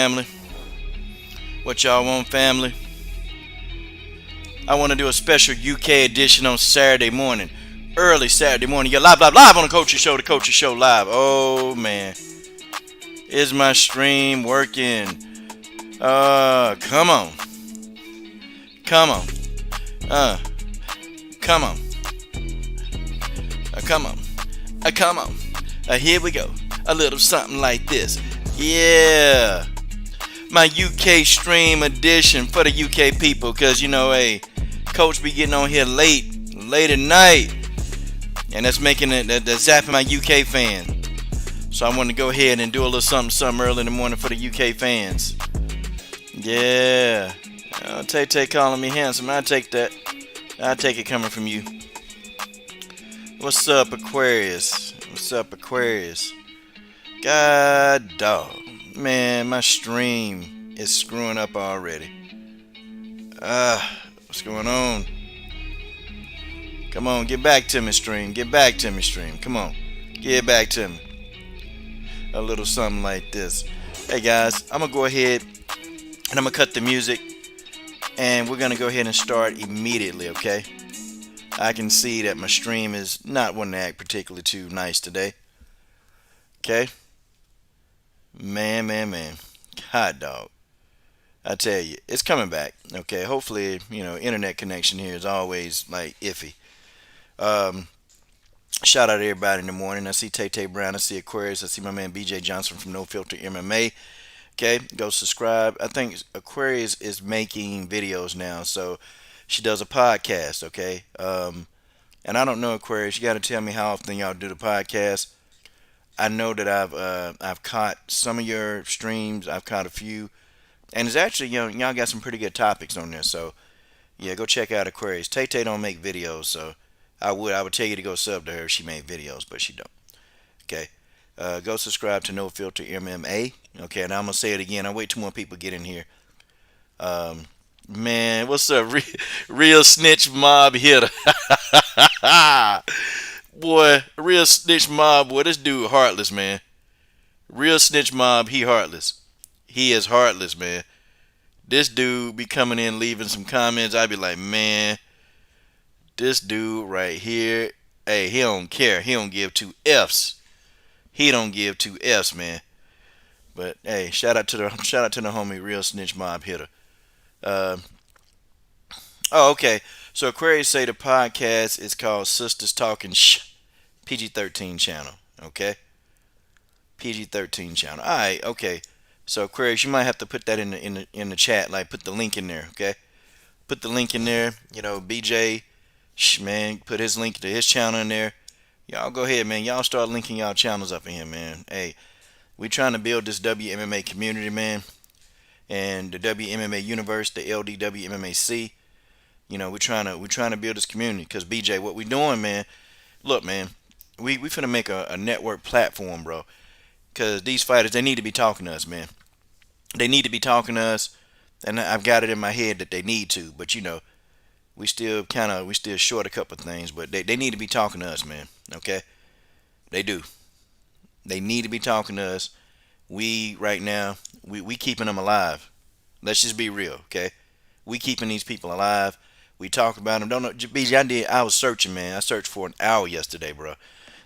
Family, what y'all want, family? I want to do a special UK edition on Saturday morning, early Saturday morning. You're live on the Coaches Show, the Coaches Show live. Oh man, is my stream working? Come on, come on, uh, come on, come on, come on. Here we go. A little something like this. Yeah. My UK stream edition for the UK people, cause hey, Coach be getting on here late at night, and that's making that's zapping my UK fan. So I want to go ahead and do a little something early in the morning for the UK fans. Yeah, Tay calling me handsome. I take that. I take it coming from you. What's up, Aquarius? What's up, Aquarius? God dog. Man, my stream is screwing up already. What's going on? Come on, get back to me, stream. Get back to me, stream. Come on, get back to me. A little something like this. Hey guys, I'm gonna go ahead and I'm gonna cut the music, and we're gonna go ahead and start immediately. Okay? I can see that my stream is not wanting to act particularly too nice today. Okay? Man. Hot dog. I tell you, it's coming back. Okay, hopefully, internet connection here is always like iffy. Um, Shout out to everybody in the morning. I see Tay Brown. I see Aquarius. I see my man BJ Johnson from No Filter MMA. Okay, go subscribe. I think Aquarius is making videos now, so she does a podcast. Okay, and I don't know Aquarius. You got to tell me how often y'all do the podcast. I know that I've caught some of your streams. I've caught a few, and it's actually y'all got some pretty good topics on there. So yeah, go check out Aquarius. Tay don't make videos, so I would tell you to go sub to her if she made videos, but she don't. Okay, go subscribe to No Filter MMA. Okay, and I'm gonna say it again. I wait till more people get in here. Um, Man, what's up, real snitch mob hitter? Boy, real snitch mob, boy, this dude heartless, man. Real snitch mob, he heartless. He is heartless, man. This dude be coming in leaving some comments. I be like, man, this dude right here, hey, he don't care. He don't give two F's. He don't give two F's, man. But hey, shout out to the homie, real snitch mob hitter. Uh, oh, okay. So Aquarius say the podcast is called Sisters Talking PG-13 channel. Okay, PG-13 channel. All right. Okay. So Aquarius, you might have to put that in the chat. Like put the link in there. Okay. Put the link in there. BJ, man, put his link to his channel in there. Y'all go ahead, man. Y'all start linking y'all channels up in here, man. Hey, we trying to build this WMMA community, man, and the WMMA universe, the LDWMMAC. We're trying to build this community because BJ, what we doing, man? Look, man, we finna make a network platform, bro. Because these fighters, they need to be talking to us, man. They need to be talking to us, and I've got it in my head that they need to. But we still short a couple of things, but they need to be talking to us, man. Okay, they do. They need to be talking to us. We right now, we keeping them alive. Let's just be real, okay? We keeping these people alive. We talk about them. Don't know, BJ. I was searching, man. I searched for an hour yesterday, bro,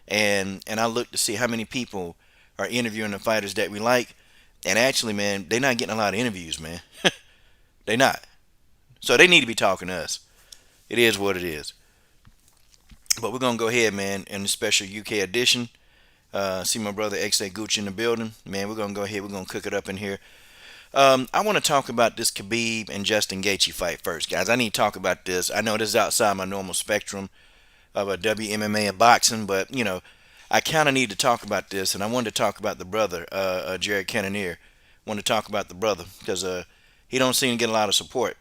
and I looked to see how many people are interviewing the fighters that we like. And actually, man, they're not getting a lot of interviews, man. They not. So they need to be talking to us. It is what it is. But we're gonna go ahead, man, in the special UK edition. See my brother XA Gucci in the building, man. We're gonna go ahead. We're gonna cook it up in here. I want to talk about this Khabib and Justin Gaethje fight first, guys. I need to talk about this. I know this is outside my normal spectrum of a WMMA and boxing, but I kind of need to talk about this, and I wanted to talk about the brother, Jared Cannonier. Want to talk about the brother because he don't seem to get a lot of support.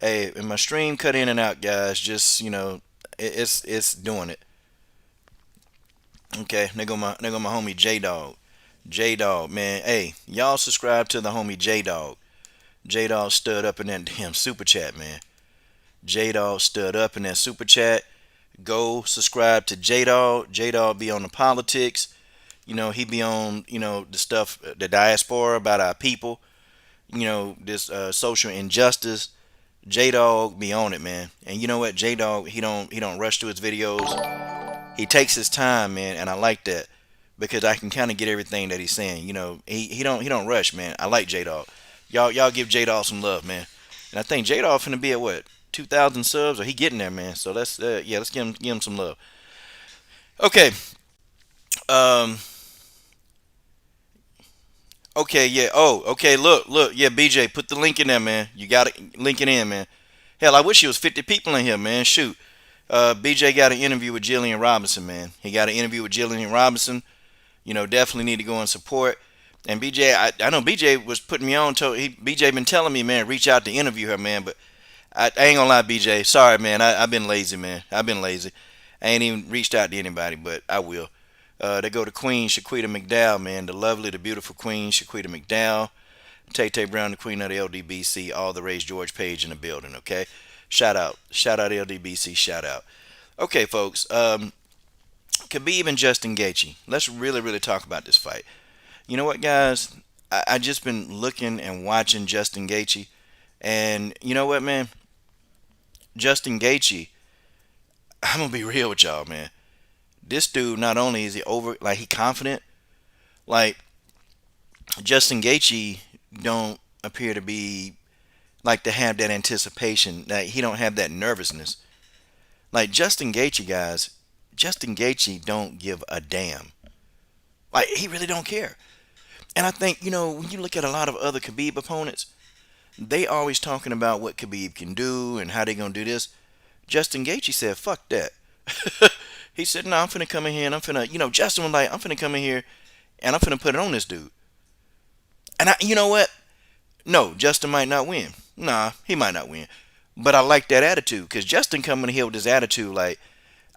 Hey, and my stream cut in and out, guys. Just it's doing it. Okay, there go my homie J Dog. J Dog, man. Hey, y'all subscribe to the homie J Dog. J Dog stood up in that damn super chat, man. J Dog stood up in that super chat. Go subscribe to J Dog. J Dog be on the politics. He be on, the stuff, the diaspora about our people, this social injustice. J Dog be on it, man. And you know what? J Dog, he don't rush through his videos. He takes his time, man, and I like that because I can kind of get everything that he's saying. He don't rush, man. I like J Dog. Y'all give J Dog some love, man. And I think J Dog finna be at what, 2,000 subs, or he getting there, man. So let's give him some love. Okay. Um. Okay. Yeah. Oh. Okay. Look. Yeah. BJ, put the link in there, man. You got to link it in, man. Hell, I wish it was 50 people in here, man. Shoot. BJ got an interview with Jillian Robinson, man. He got an interview with Jillian Robinson. Definitely need to go and support. And BJ, I know BJ was putting me on. BJ been telling me, man, reach out to interview her, man. But I ain't gonna lie, BJ. Sorry, man. I've been lazy, man. I've been lazy. I ain't even reached out to anybody, but I will. They go to Queen Shaquita McDowell, man. The lovely, the beautiful Queen Shaquita McDowell. Tay Tay Brown, the Queen of the LDBC. All the Race George Page in the building, okay? Shout out LDBC. Shout out. Okay, folks. Khabib and Justin Gaethje. Let's really, really talk about this fight. You know what, guys? I just been looking and watching Justin Gaethje, and you know what, man? Justin Gaethje. I'm gonna be real with y'all, man. This dude, not only is he he confident, like Justin Gaethje don't appear to be like to have that anticipation. That he don't have that nervousness. Like Justin Gaethje, guys. Justin Gaethje don't give a damn. Like he really don't care. And I think, when you look at a lot of other Khabib opponents, they always talking about what Khabib can do and how they gonna do this. Justin Gaethje said, "Fuck that." He said, "No, I'm finna come in here and I'm finna," Justin was like, "I'm finna come in here and I'm finna put it on this dude." And you know what? No, Justin might not win. Nah, he might not win. But I like that attitude because Justin coming here with this attitude like,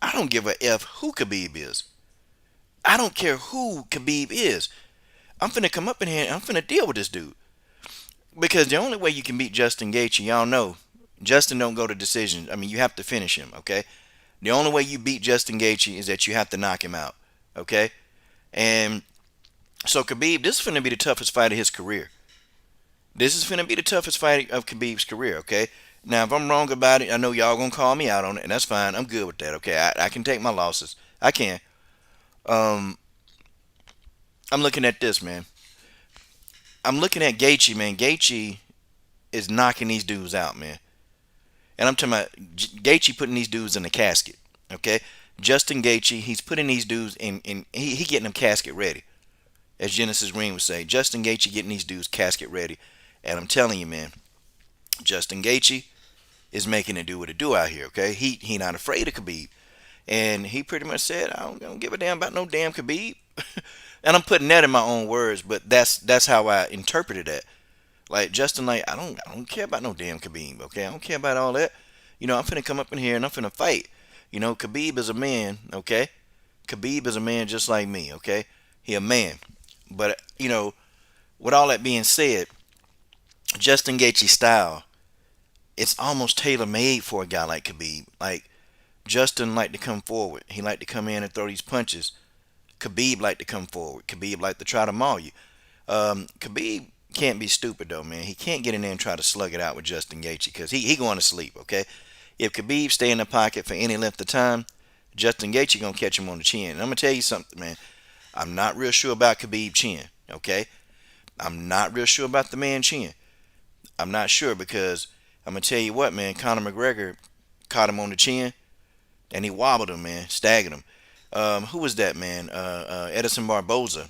I don't give a F who Khabib is. I don't care who Khabib is. I'm finna come up in here and I'm finna deal with this dude. Because the only way you can beat Justin Gaethje, y'all know, Justin don't go to decision. I mean, you have to finish him, okay? The only way you beat Justin Gaethje is that you have to knock him out, okay? And so Khabib, this is finna be the toughest fight of his career. This is finna be the toughest fight of Khabib's career, okay? Now, if I'm wrong about it, I know y'all gonna call me out on it, and that's fine. I'm good with that, okay? I can take my losses. I can. Um, I'm looking at this, man. I'm looking at Gaethje, man. Gaethje is knocking these dudes out, man. And I'm talking about Gaethje putting these dudes in the casket, okay? Justin Gaethje, he's putting these dudes he getting them casket ready, as Genesis Green would say. Justin Gaethje getting these dudes casket ready. And I'm telling you, man, Justin Gaethje is making it do what it do out here, okay? He not afraid of Khabib. And he pretty much said, I don't give a damn about no damn Khabib. And I'm putting that in my own words, but that's how I interpreted that. Like Justin, like I don't care about no damn Khabib, okay? I don't care about all that. I'm finna come up in here and I'm finna fight. Khabib is a man, okay? Khabib is a man just like me, okay? He a man. But with all that being said, Justin Gaethje's style, it's almost tailor made for a guy like Khabib. Like Justin like to come forward. He like to come in and throw these punches. Khabib like to come forward. Khabib like to try to maul you. Khabib can't be stupid though, man. He can't get in there and try to slug it out with Justin Gaethje because he going to sleep. Okay, if Khabib stay in the pocket for any length of time, Justin Gaethje gonna catch him on the chin. And I'm gonna tell you something, man. I'm not real sure about Khabib chin. Okay, I'm not real sure about the man chin. I'm not sure because I'm gonna tell you what, man. Conor McGregor caught him on the chin and he wobbled him, man, staggered him. Who was that, man? Edison Barboza.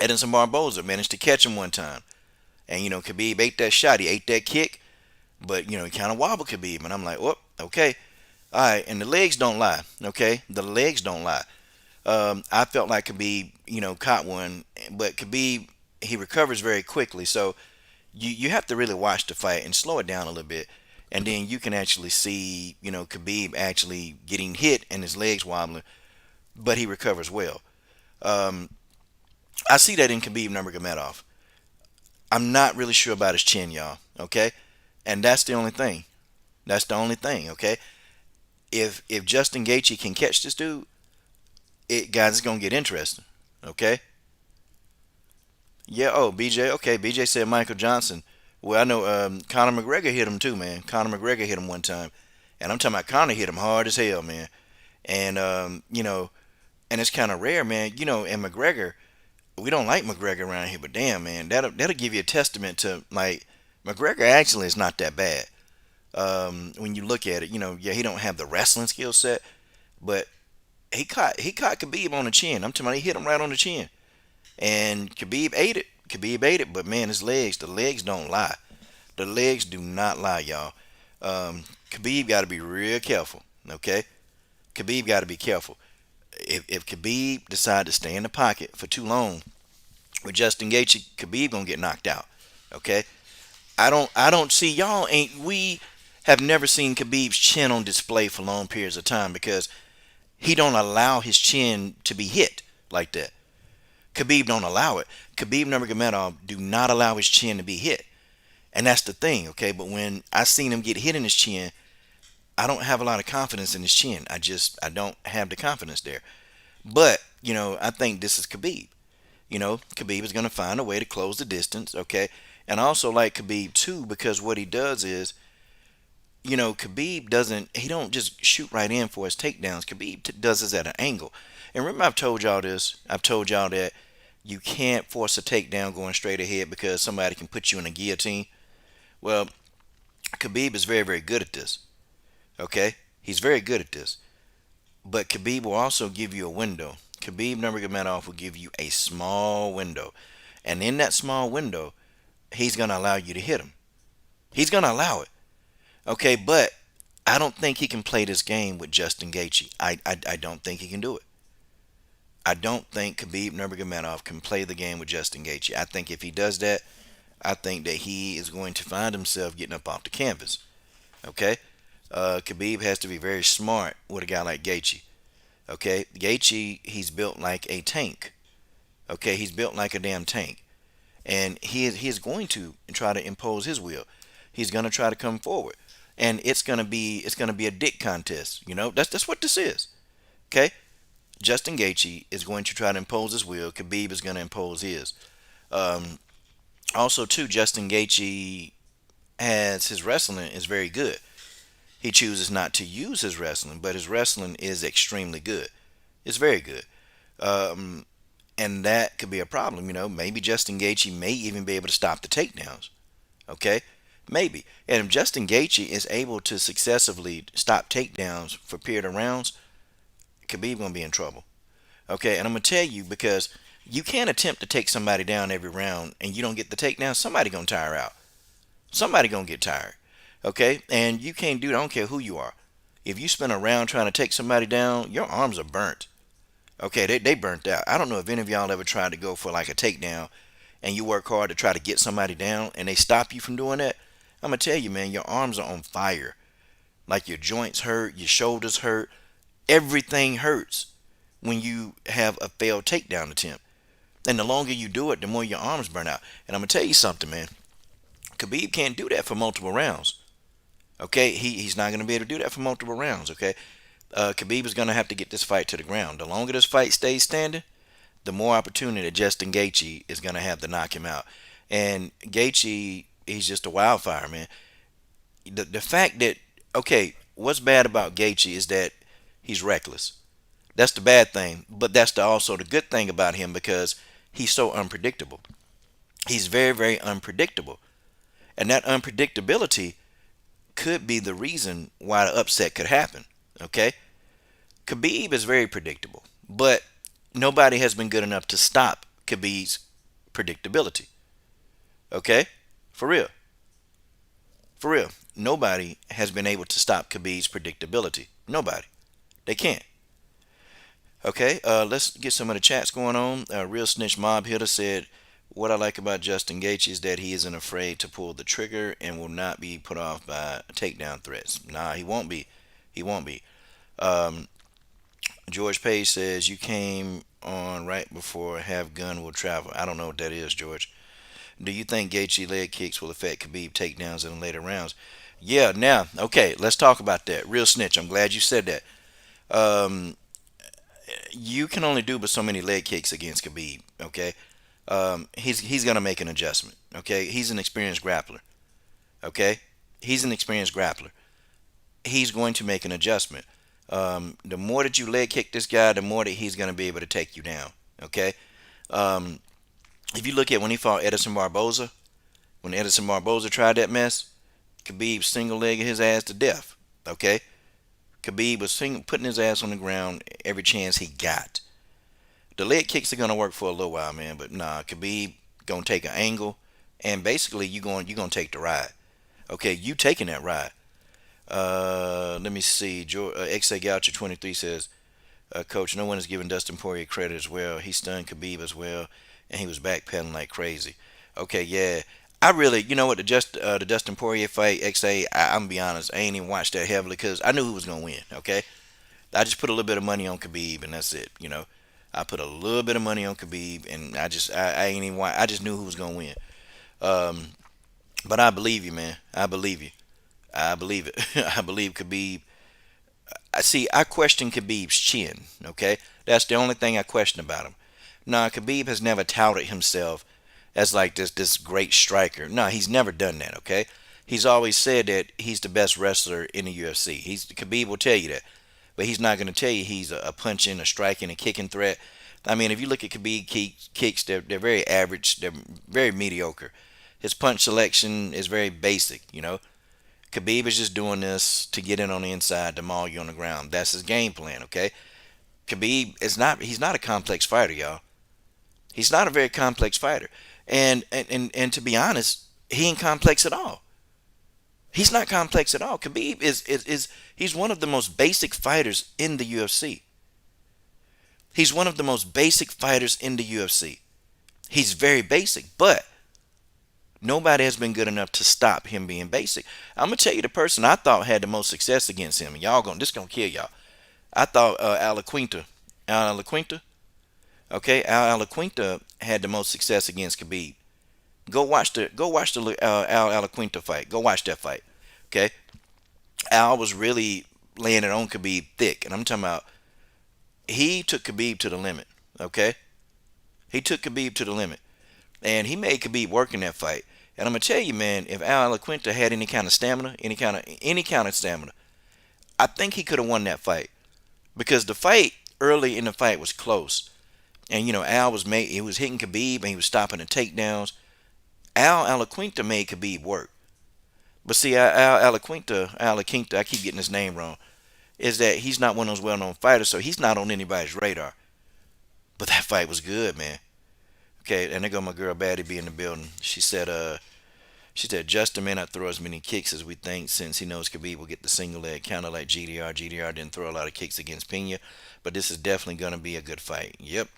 Edison Barboza managed to catch him one time. And, Khabib ate that shot. He ate that kick. But, he kind of wobbled Khabib. And I'm like, whoop, okay. All right. And the legs don't lie. Okay. The legs don't lie. I felt like Khabib, caught one. But Khabib, he recovers very quickly. So you have to really watch the fight and slow it down a little bit. And then you can actually see, Khabib actually getting hit and his legs wobbling. But he recovers well. I see that in Khabib Nurmagomedov. I'm not really sure about his chin, y'all. Okay, and that's the only thing. That's the only thing. Okay, if Justin Gaethje can catch this dude, guys, it's gonna get interesting. Okay. Yeah. Oh, BJ. Okay. BJ said Michael Johnson. Well, I know Conor McGregor hit him too, man. Conor McGregor hit him one time, and I'm talking about Conor hit him hard as hell, man. And and it's kind of rare, man. And McGregor, we don't like McGregor around here, but damn, man, that'll give you a testament to like McGregor actually is not that bad. When you look at it, yeah, he don't have the wrestling skill set, but he caught Khabib on the chin. I'm talking about he hit him right on the chin, and Khabib ate it. Khabib ate it, but man, the legs don't lie. The legs do not lie, y'all. Khabib got to be real careful. Okay, Khabib got to be careful. If Khabib decide to stay in the pocket for too long with Justin Gaethje, Khabib gonna get knocked out. Okay, I don't see y'all ain't we have never seen Khabib's chin on display for long periods of time because he don't allow his chin to be hit like that. Khabib don't allow it. Khabib Nurmagomedov do not allow his chin to be hit, and that's the thing. Okay, but when I seen him get hit in his chin, I don't have a lot of confidence in his chin. I don't have the confidence there. But I think this is Khabib. Khabib is going to find a way to close the distance. Okay, and I also like Khabib too because what he does is, Khabib doesn't. He don't just shoot right in for his takedowns. Khabib does this at an angle. And remember, I've told y'all this. I've told y'all that you can't force a takedown going straight ahead because somebody can put you in a guillotine. Well, Khabib is very, very good at this. Okay, he's very good at this. But Khabib will also give you a window. Khabib Nurmagomedov will give you a small window, and in that small window, he's gonna allow you to hit him. He's gonna allow it. Okay, but I don't think he can play this game with Justin Gaethje. I don't think he can do it. I don't think Khabib Nurmagomedov can play the game with Justin Gaethje. I think if he does that, I think that he is going to find himself getting up off the canvas. Okay, Khabib has to be very smart with a guy like Gaethje. Okay, Gaethje, he's built like a tank. Okay, he's built like a damn tank, and he is going to try to impose his will. He's going to try to come forward, and it's gonna be a dick contest. That's what this is. Okay, Justin Gaethje is going to try to impose his will. Khabib is going to impose his. Um, Also, too, Justin Gaethje has his wrestling is very good. He chooses not to use his wrestling, but his wrestling is extremely good. It's very good. Um, and that could be a problem. Maybe Justin Gaethje may even be able to stop the takedowns. Okay, maybe. And if Justin Gaethje is able to successively stop takedowns for a period of rounds, Khabib gonna be in trouble. Okay, and I'm gonna tell you because you can't attempt to take somebody down every round and you don't get the takedown. Somebody gonna tire out. Somebody gonna get tired. Okay, and you can't do that. I don't care who you are. If you spend a round trying to take somebody down, your arms are burnt. Okay, they burnt out. I don't know if any of y'all ever tried to go for like a takedown and you work hard to try to get somebody down and they stop you from doing that. I'm gonna tell you, man, your arms are on fire. Like your joints hurt, your shoulders hurt, everything hurts when you have a failed takedown attempt. And the longer you do it, the more your arms burn out. And I'm gonna tell you something, man. Khabib can't do that for multiple rounds. Okay, he's not gonna be able to do that for multiple rounds. Okay, Khabib is gonna have to get this fight to the ground. The longer this fight stays standing, the more opportunity that Justin Gaethje is gonna have to knock him out. And Gaethje, he's just a wildfire, man. The fact that what's bad about Gaethje is that he's reckless. That's the bad thing, but that's also the good thing about him because he's so unpredictable. He's very, very unpredictable. And that unpredictability could be the reason why the upset could happen. Okay? Khabib is very predictable, but nobody has been good enough to stop Khabib's predictability. Okay? For real. For real. Nobody has been able to stop Khabib's predictability. Nobody. They can't. Okay, let's get some of the chats going on. Real Snitch Mob Hitter said, what I like about Justin Gaethje is that he isn't afraid to pull the trigger and will not be put off by takedown threats. Nah, he won't be. He won't be. Um, George Page says, you came on right before Have Gun Will Travel. I don't know what that is, George. Do you think Gaethje leg kicks will affect Khabib takedowns in the later rounds? Yeah, now, okay, let's talk about that. Real Snitch, I'm glad you said that. Um, You can only do but so many leg kicks against Khabib. Okay, he's gonna make an adjustment. Okay, he's an experienced grappler. Okay, he's an experienced grappler. He's going to make an adjustment. The more that you leg kick this guy, the more that he's gonna be able to take you down. Okay. Um, if you look at when he fought Edison Barboza, when Edison Barboza tried that mess, Khabib single legged his ass to death. Okay. Khabib was putting his ass on the ground every chance he got. The leg kicks are gonna work for a little while, man, but nah, Khabib gonna take an angle, and basically you gonna take the ride. Okay, you taking that ride. Let me see. XA Goucher 23 says, Coach, no one is giving Dustin Poirier credit as well. He stunned Khabib as well, and he was backpedaling like crazy. Okay, yeah. I really, you know what, the Dustin Poirier fight, XA, I'm gonna be honest, I ain't even watched that heavily because I knew who was gonna win. Okay, I just put a little bit of money on Khabib, and that's it. I put a little bit of money on Khabib, and I ain't even I just knew who was gonna win. Um, but I believe you, man. I believe you. I believe it. I believe Khabib. I question Khabib's chin. Okay, that's the only thing I question about him. Nah, Khabib has never touted himself as like this great striker. No, he's never done that. Okay, he's always said that he's the best wrestler in the UFC. Khabib will tell you that, but he's not going to tell you he's a punching, a striking, a kicking threat. I mean, if you look at Khabib kicks, they're very average. They're very mediocre. His punch selection is very basic. Khabib is just doing this to get in on the inside to maul you on the ground. That's his game plan. Okay, Khabib is not. He's not a complex fighter, y'all. He's not a very complex fighter. And to be honest, he ain't complex at all. He's not complex at all. Khabib is he's one of the most basic fighters in the UFC. He's one of the most basic fighters in the UFC. He's very basic, but nobody has been good enough to stop him being basic. I'm gonna tell you the person I thought had the most success against him. And y'all this gonna kill y'all. I thought Alaquinta. Alaquinta. Okay, Alaquinta had the most success against Khabib. Go watch the Al Alaquinta fight. Go watch that fight. Okay, Al was really laying it on Khabib thick, and I'm talking about he took Khabib to the limit. Okay, he took Khabib to the limit, and he made Khabib work in that fight. And I'm gonna tell you, man, if Al Alaquinta had any kind of stamina, any kind of stamina, I think he could have won that fight because the fight early in the fight was close, and Al he was hitting Khabib and he was stopping the takedowns. Al Alaquinta made Khabib work. But see, Alaquinta, I keep getting his name wrong, is that he's not one of those well-known fighters, so he's not on anybody's radar. But that fight was good, man. Okay, and there go my girl Baddie B in the building. She said Justin may not throw as many kicks as we think since he knows Khabib will get the single leg counter like GDR. GDR didn't throw a lot of kicks against Pena, but this is definitely going to be a good fight. Yep.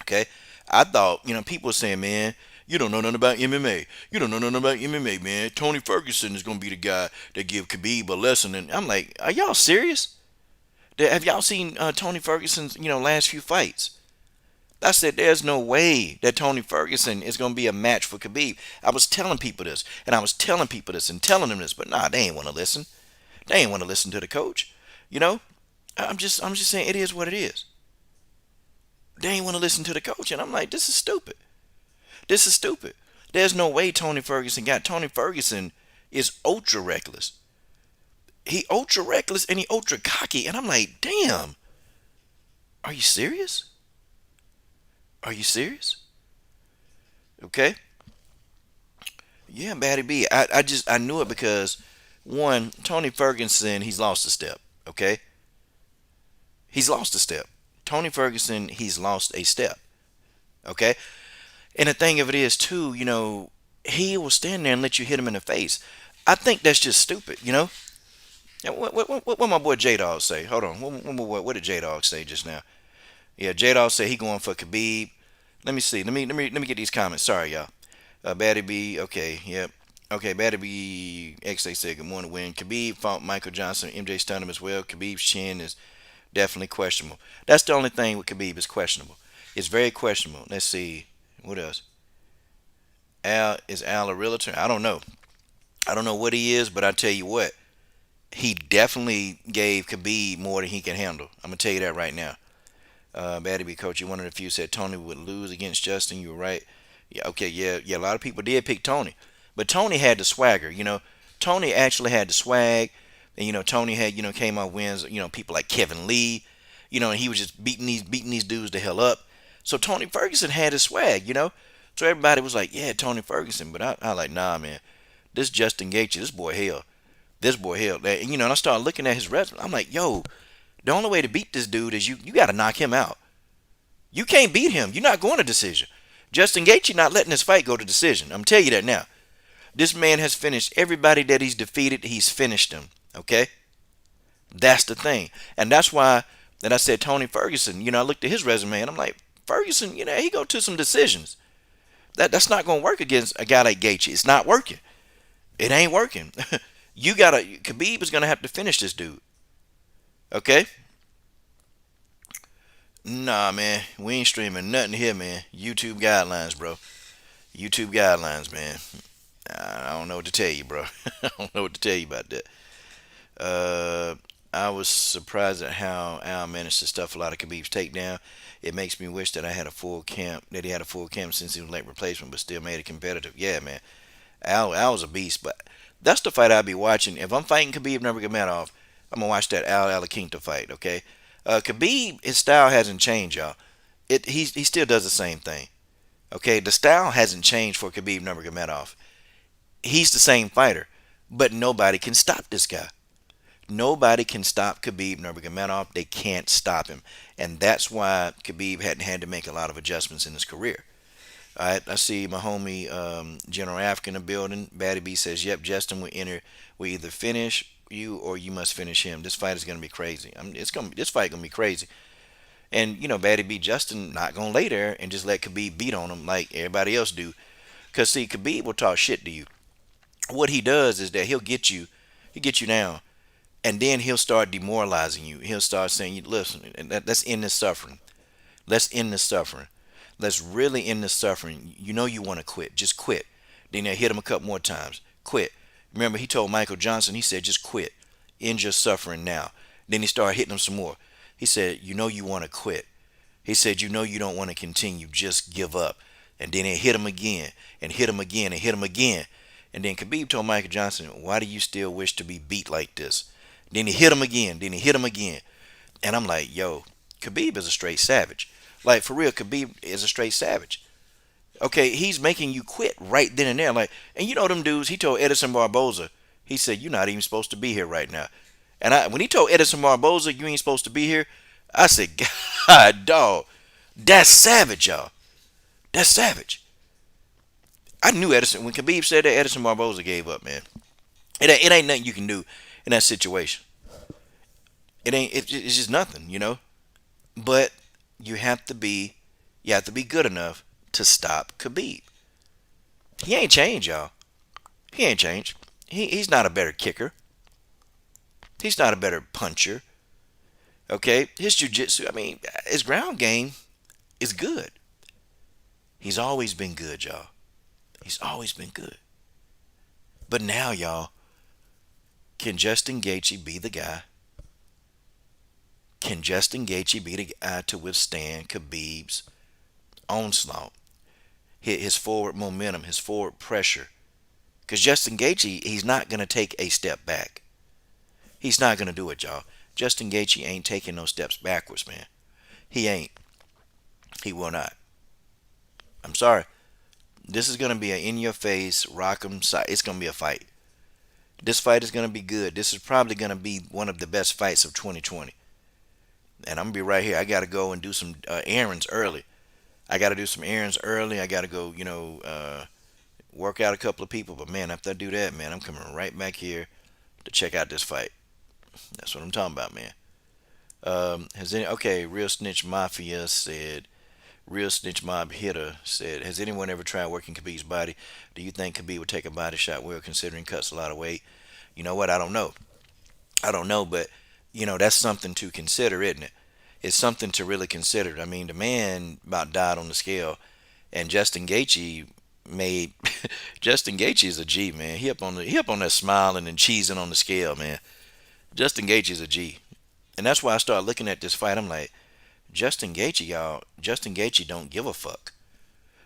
Okay. I thought, people were saying, man, you don't know nothing about MMA. You don't know nothing about MMA, man. Tony Ferguson is going to be the guy that give Khabib a lesson. And I'm like, are y'all serious? Have y'all seen Tony Ferguson's, last few fights? I said, there's no way that Tony Ferguson is going to be a match for Khabib. I was telling people this, and I was telling people this, and telling them this, but nah, they ain't want to listen. They ain't want to listen to the coach. You know, I'm just saying it is what it is. They ain't want to listen to the coach, and I'm like, this is stupid. This is stupid. There's no way Tony Ferguson got. Tony Ferguson is ultra reckless. He ultra reckless and he ultra cocky, and I'm like, damn. Are you serious? Are you serious? Okay. Yeah, Batty B. I knew it because one, Tony Ferguson, he's lost a step. Okay. He's lost a step. Tony Ferguson, he's lost a step. Okay. And the thing of it is too, he will stand there and let you hit him in the face. I think that's just stupid. And what my boy J Dog say? Hold on. What did J Dog say just now? Yeah, J Dog said he going for Khabib. Let me see. Let me get these comments. Sorry, y'all. Batty B. Okay. Yep. Okay. Batty B. XA said good morning. When Khabib fought Michael Johnson, MJ stunned him as well. Khabib's chin is definitely questionable. That's the only thing with Khabib is questionable. It's very questionable. Let's see. What else? Al a realtor? I don't know. I don't know what he is, but I tell you what, he definitely gave Khabib more than he can handle. I'm gonna tell you that right now. Batty B coach, you one of the few said Tony would lose against Justin. You were right. Yeah, okay, yeah, yeah. A lot of people did pick Tony, but Tony had the swagger. Tony actually had the swag, and Tony had came out wins. People like Kevin Lee, and he was just beating these dudes the hell up. So Tony Ferguson had his swag. So everybody was like, yeah, Tony Ferguson, but I like, nah, man, this Justin Gaethje, this boy hell, and I started looking at his resume. I'm like, yo, the only way to beat this dude is you got to knock him out. You can't beat him. You're not going to decision. Justin Gaethje not letting this fight go to decision. I'm telling you that now. This man has finished everybody that he's defeated. He's finished them. Okay, that's the thing, and that's why that I said Tony Ferguson. I looked at his resume and I'm like, Ferguson. He go to some decisions. That's not going to work against a guy like Gaethje. It's not working. It ain't working. Khabib is going to have to finish this dude. Okay. Nah, man, we ain't streaming nothing here, man. YouTube guidelines, bro. YouTube guidelines, man. I don't know what to tell you, bro. I don't know what to tell you about that. Uh, I was surprised at how Al managed to stuff a lot of Khabib's takedown. It makes me wish that he had a full camp since he was late replacement, but still made it competitive. Yeah, man. Al was a beast, but that's the fight I'll be watching. If I'm fighting Khabib Nurmagomedov, I'm gonna watch that Al Alaquinta fight. Okay. Khabib, his style hasn't changed, y'all. He still does the same thing. Okay, the style hasn't changed for Khabib Nurmagomedov. He's the same fighter, but nobody can stop this guy. Nobody can stop Khabib Nurmagomedov. They can't stop him, and that's why Khabib hadn't had to make a lot of adjustments in his career. All right, I see my homie General African in the building. Batty B says, "Yep, Justin will either finish you or you must finish him. This fight is gonna be crazy. This fight gonna be crazy." And Batty B, Justin not gonna lay there and just let Khabib beat on him like everybody else do. Cause see, Khabib will talk shit to you. What he does is that he get you down, and then he'll start demoralizing you. He'll start saying, "Listen, let's end this suffering. Let's end this suffering. Let's really end this suffering. You want to quit. Just quit." Then he'll hit him a couple more times. Quit. Remember, he told Michael Johnson, he said, just quit. End your suffering now. Then he started hitting him some more. He said, you want to quit. He said, you don't want to continue. Just give up. And then he hit him again, and hit him again, and hit him again. And then Khabib told Michael Johnson, why do you still wish to be beat like this? Then he hit him again. Then he hit him again. And I'm like, yo, Khabib is a straight savage. Like, for real, Khabib is a straight savage. Okay, he's making you quit right then and there. Like, and them dudes, he told Edison Barboza, he said, you're not even supposed to be here right now. And when he told Edison Barboza, you ain't supposed to be here, I said, God, dog, that's savage, y'all. That's savage. I knew Edison, when Khabib said that, Edison Barboza gave up, man. It ain't nothing you can do in that situation. It's just nothing. But you have to be good enough to stop Khabib. He ain't changed, y'all. He ain't changed. He's not a better kicker. He's not a better puncher. Okay? His jiu-jitsu, his ground game is good. He's always been good, y'all. He's always been good. But now, y'all, can Justin Gaethje be the guy? Can Justin Gaethje be the guy to withstand Khabib's onslaught? His forward momentum, his forward pressure. Because Justin Gaethje, he's not going to take a step back. He's not going to do it, y'all. Justin Gaethje ain't taking no steps backwards, man. He ain't. He will not. I'm sorry. This is going to be an in-your-face, rock'em side. It's going to be a fight. This fight is going to be good. This is probably going to be one of the best fights of 2020. And I'm going to be right here. I got to go and do some errands early. I got to go, work out a couple of people. But, man, after I do that, man, I'm coming right back here to check out this fight. That's what I'm talking about, man. Real Snitch Mafia said, Real Snitch Mob Hitter said, has anyone ever tried working Khabib's body? Do you think Khabib would take a body shot well, considering cuts a lot of weight? You know what? I don't know. But, that's something to consider, isn't it? It's something to really consider. The man about died on the scale, and Justin Gaethje made Justin Gaethje is a G, man. He up on that smiling and cheesing on the scale, man. Justin Gaethje is a G, and that's why I started looking at this fight. I'm like, Justin Gaethje, y'all. Justin Gaethje don't give a fuck.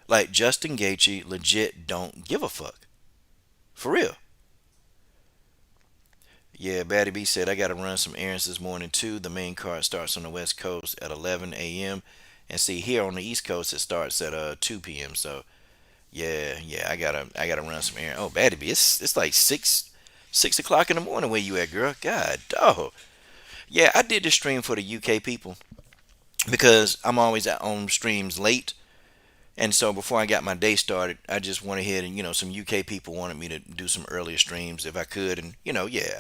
Like Justin Gaethje, legit don't give a fuck. For real. Yeah, Batty B said I got to run some errands this morning too. The main card starts on the West Coast at 11 a.m. and see here on the East Coast it starts at 2 p.m. So yeah, I gotta run some errands. Oh, Batty B, it's like 6 o'clock in the morning where you at, girl? God, dog. Yeah, I did this stream for the UK people because I'm always on streams late. And so before I got my day started, I just went ahead and, some UK people wanted me to do some earlier streams if I could. And, yeah,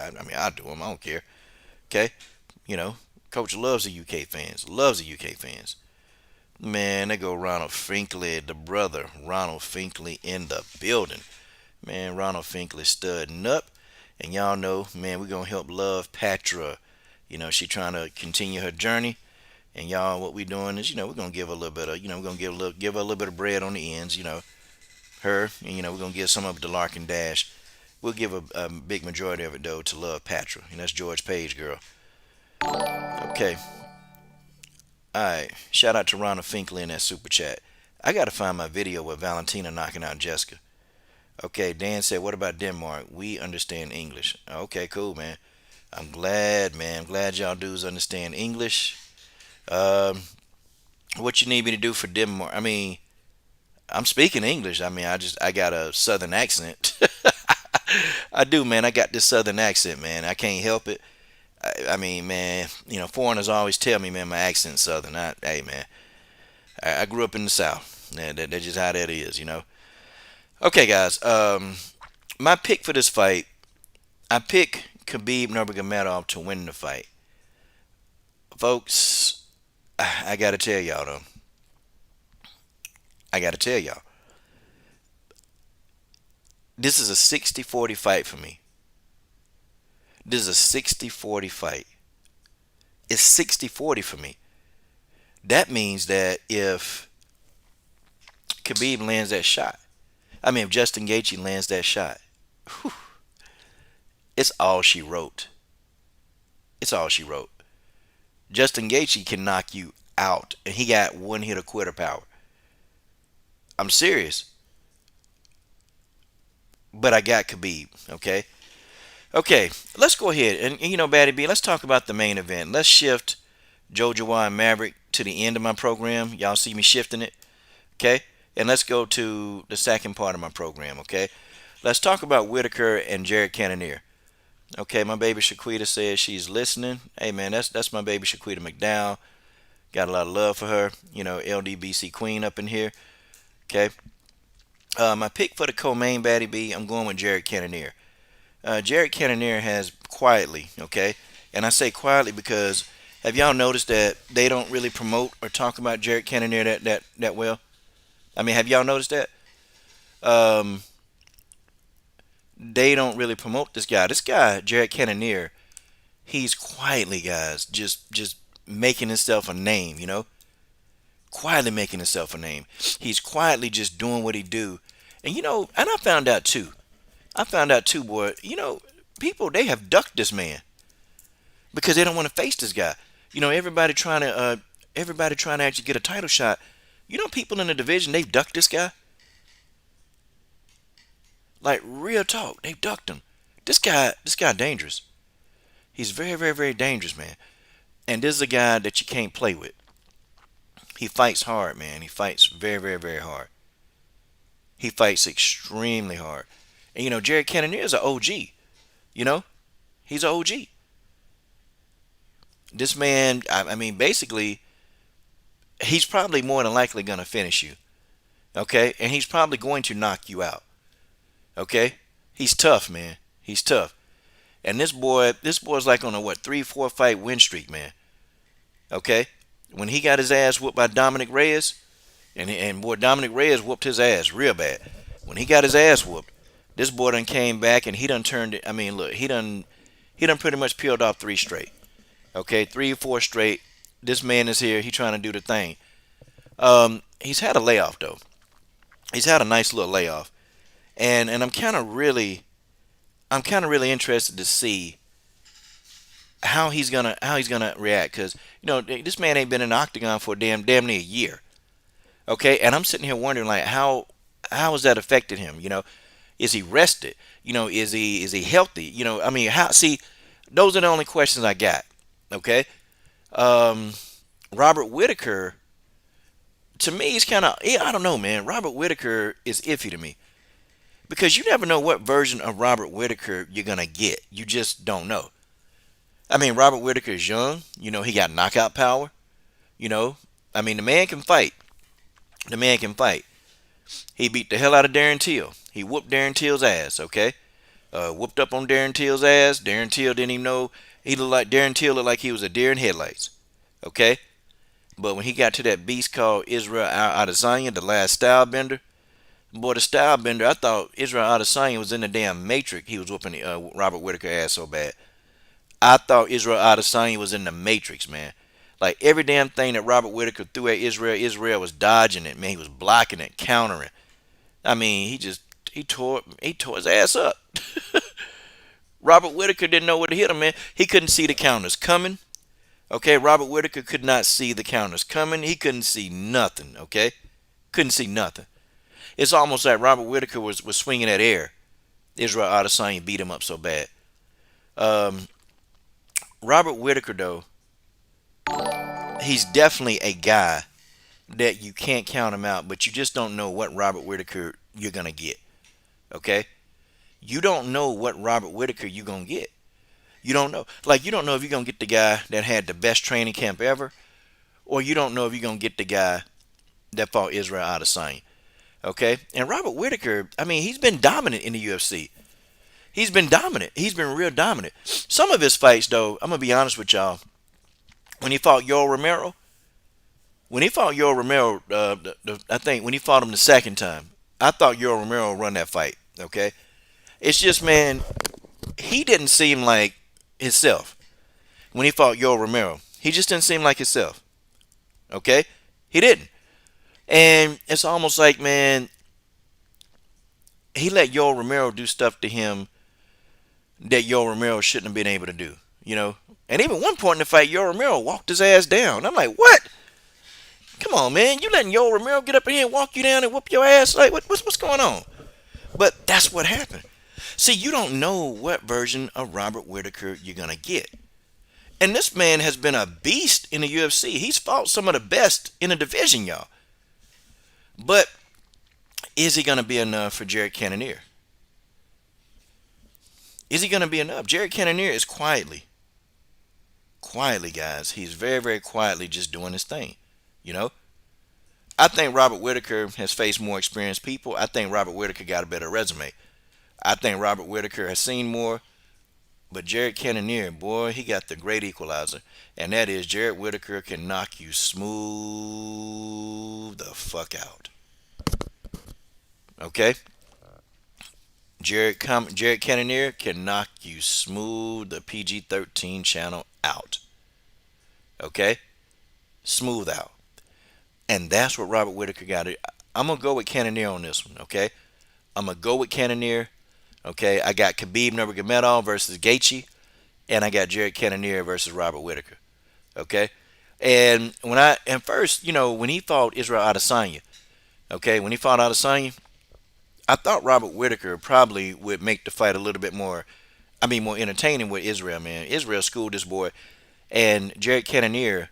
I mean, I'll do them. I don't care. Okay. You know, Coach loves the UK fans, loves the UK fans. Man, they go Ronald Finkley, the brother. Ronald Finkley in the building. Man, Ronald Finkley studding up. And y'all know, man, we're going to help love Patra. She trying to continue her journey. And y'all, what we doing is, we're gonna give her a little bit of, we're gonna give her a little bit of bread on the ends, her, and we're gonna give some of it to Larkin Dash. We'll give a big majority of it though to Love Patra, and that's George Page, girl. Okay, all right. Shout out to Ronald Finkley in that super chat. I gotta find my video with Valentina knocking out Jessica. Okay, Dan said, what about Denmark? We understand English. Okay, cool, man. I'm glad, man. I'm glad y'all dudes understand English. Um, what you need me to do for Denmark? I mean, I'm speaking English. I mean, I got a southern accent. I do, man. I got this southern accent, man. I can't help it. I mean, man, foreigners always tell me, man, my accent's southern. Hey, man, I grew up in the South. Yeah, that's just how that is. Okay, guys. My pick for this fight, I pick Khabib Nurmagomedov to win the fight, folks. I gotta tell y'all though. I gotta tell y'all. This is a 60-40 fight for me. This is a 60-40 fight. It's 60-40 for me. That means that if Khabib lands that shot, I mean, if Justin Gaethje lands that shot, whew, it's all she wrote. It's all she wrote. Justin Gaethje can knock you out, and he got one hit of quitter power. I'm serious. But I got Khabib, okay? Okay, let's go ahead. And Batty B, let's talk about the main event. Let's shift Jojo and Maverick to the end of my program. Y'all see me shifting it, okay? And let's go to the second part of my program, okay? Let's talk about Whittaker and Jared Cannonier. Okay, my baby Shaquita says she's listening. Hey, man, that's my baby Shaquita McDowell. Got a lot of love for her. LDBC Queen up in here, okay? My pick for the co-main, Batty B, I'm going with Jared Cannonier. Jared Cannonier has quietly, okay, and I say quietly because have y'all noticed that they don't really promote or talk about Jared Cannonier that well? I mean, have y'all noticed that? Um, they don't really promote this guy. This guy, Jared Cannonier, he's quietly, guys, just making himself a name, quietly making himself a name. He's quietly just doing what he do, and and I found out too. Boy. People they have ducked this man because they don't want to face this guy. Everybody trying to actually get a title shot. People in the division they've ducked this guy. Like real talk, they've ducked him. This guy dangerous. He's very, very, very dangerous, man. And this is a guy that you can't play with. He fights hard, man. He fights very, very, very hard. He fights extremely hard. And Jared Cannonier is an OG. He's an OG. This man, I mean, basically, he's probably more than likely going to finish you. Okay? And he's probably going to knock you out. Okay? He's tough, man. He's tough. And this boy's like on a 3-4 fight win streak, man. Okay? When he got his ass whooped by Dominic Reyes, and boy, Dominic Reyes whooped his ass real bad. When he got his ass whooped, this boy done came back and he done turned it. I mean, look, he done pretty much peeled off 3 straight. Okay, 3 or 4 straight. This man is here. He trying to do the thing. He's had a layoff though. He's had a nice little layoff, and I'm kind of really interested to see how he's gonna react because this man ain't been in the octagon for damn near a year. Okay, and I'm sitting here wondering like how has that affected him? Is he rested? Is he healthy? I mean, how? See, those are the only questions I got. Okay, um, Robert Whittaker. To me, he's kind of, I don't know, man. Robert Whittaker is iffy to me because you never know what version of Robert Whittaker you're gonna get. You just don't know. I mean, Robert Whittaker is young. He got knockout power. You know, I mean, the man can fight. The man can fight. He beat the hell out of Darren Till. He whooped Darren Till's ass. Okay, whooped up on Darren Till's ass. Darren Till didn't even know he looked like Darren Till looked like he was a deer in headlights. Okay, but when he got to that beast called Israel Adesanya, the last style bender, boy, the style bender, I thought Israel Adesanya was in the damn Matrix. He was whooping Robert Whittaker ass so bad. I thought Israel Adesanya was in the Matrix, man. Like every damn thing that Robert Whittaker threw at Israel was dodging it, man. He was blocking it, countering. I mean, he tore his ass up. Robert Whittaker didn't know what to hit him, man. He couldn't see the counters coming. Okay, Robert Whittaker could not see the counters coming. He couldn't see nothing. Okay, couldn't see nothing. It's almost like Robert Whittaker was swinging at air. Israel Adesanya beat him up so bad. Um, Robert Whittaker, though, he's definitely a guy that you can't count him out, but you just don't know what Robert Whittaker you're gonna get. Okay, you don't know what Robert Whittaker you're gonna get. You don't know. Like you don't know if you're gonna get the guy that had the best training camp ever, or you don't know if you're gonna get the guy that fought Israel Adesanya. Okay, and Robert Whittaker, I mean, he's been dominant in the UFC. He's been dominant. He's been real dominant. Some of his fights, though, I'm gonna be honest with y'all. When he fought Yoel Romero, I think when he fought him the second time, I thought Yoel Romero would run that fight. Okay, it's just, man, he didn't seem like himself when he fought Yoel Romero. He just didn't seem like himself. Okay, he didn't, and it's almost like, man, he let Yoel Romero do stuff to him that Yoel Romero shouldn't have been able to do. And even one point in the fight, Yoel Romero walked his ass down. I'm like, what? Come on, man. You letting Yoel Romero get up in here and walk you down and whoop your ass? Like, what's going on? But that's what happened. See, you don't know what version of Robert Whittaker you're going to get. And this man has been a beast in the UFC. He's fought some of the best in the division, y'all. But is he going to be enough for Jared Cannonier? Is he going to be enough? Jared Cannonier is quietly, guys. He's very, very quietly just doing his thing. You know, I think Robert Whittaker has faced more experienced people. I think Robert Whittaker got a better resume. I think Robert Whittaker has seen more. But Jared Cannonier, boy, he got the great equalizer. And that is Jared Whittaker can knock you smooth the fuck out. Okay? Jared Cannonier can knock you smooth the PG-13 channel out. Okay? Smooth out. And that's what Robert Whittaker got. I'm going to go with Cannonier on this one, okay? I'm going to go with Cannonier. Okay, I got Khabib Nurmagomedov versus Gaethje, and I got Jared Cannonier versus Robert Whittaker. Okay, and first, when he fought Israel Adesanya, okay, when he fought Adesanya, I thought Robert Whittaker probably would make the fight a little bit more, more entertaining with Israel. Man, Israel schooled this boy, and Jared Cannonier.